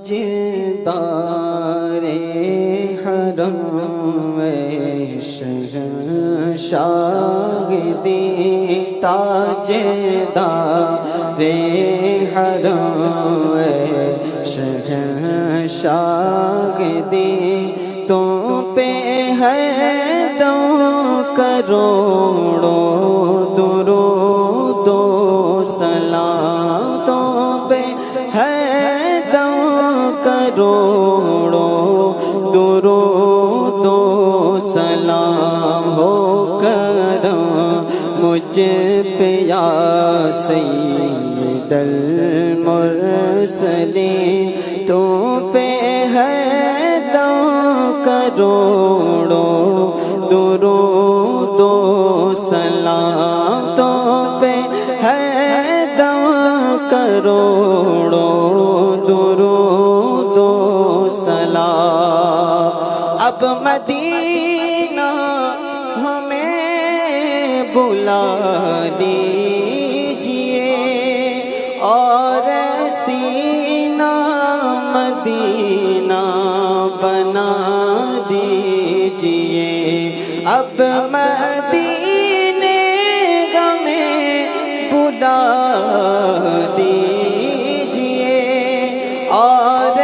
تاجدار حرم شہنشاہ دی، تاجدار حرم شہنشاہ دی، تم پہ ہے دم کروڑوں درود و سلام، تم پہ ہے دم کروڑوں درود و سلام، ہو کرم مجھ پہ یا سید المرسلین، تم پہ ہے دم کروڑوں درود و سلام، تم پہ ہے دم کروڑوں درود و سلام۔ اب مدینہ ہمیں بلا دیجئے اور سینہ مدینہ بنا دیجئے، اب مدینے ہمیں بلا دیجئے اور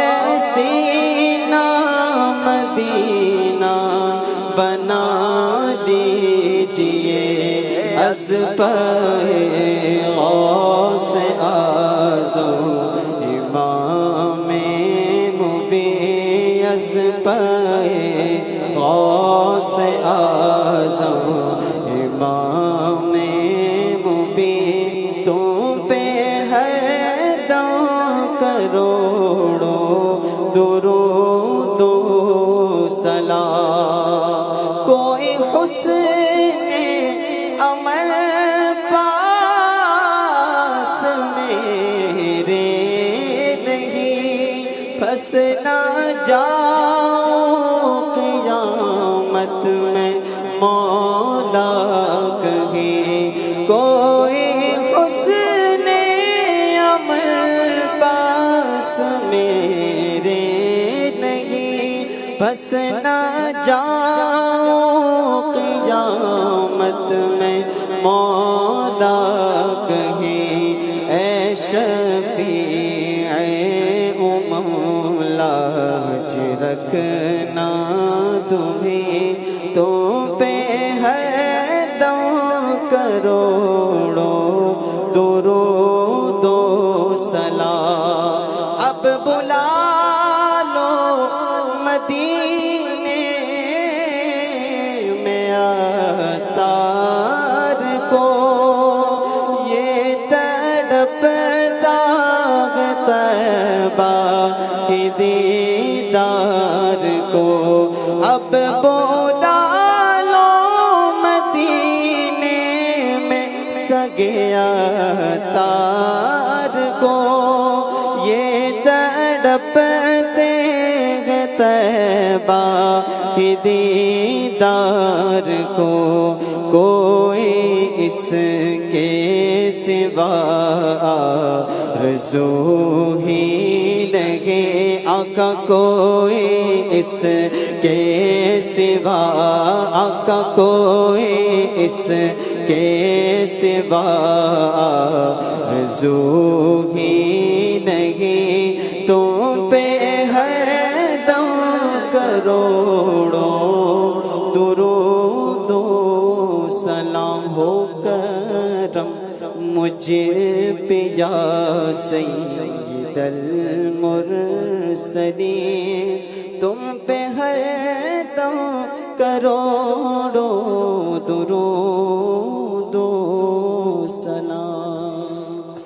سینہ مدینہ بنا دیجئے، از پہ غوث اعظم امام مبین، از پہ غوث اعظم امام مبین، تم پہ ہے دم کروڑوں درود و سلام۔ کوئی حسن عمل پاس میرے نہیں، پھنس نہ جاؤ قیامت میں مولا کہے، کوئی حسن عمل پاس میرے نہیں، پھنس نہ جاؤ قیامت میں مولا کہے، اے شفیع امم لاج رکھنا تمہیں، تم پہ ہے دم کروڑوں درود و سلام۔ اب بلا لو مدینے میں عطار کو، یہ تڑپتا ہے طیبہ کی دیدار کو، اب بلا لو مدینے میں سگے عطار کو، یہ تڑپتے ہیں طیبہ کی دیدار کو، کوئی اس کے سوا آرزو ہی لگے آقا، کوئی اس کے سوا آقا، کوئی اس کے سوا آرزو ہی نہیں، تم پہ ہے دم کروڑوں درود و سلام، ہو کرم مجھ پہ یا سید المرسلین، تم پہ ہر دم کروڑوں درود و سلام۔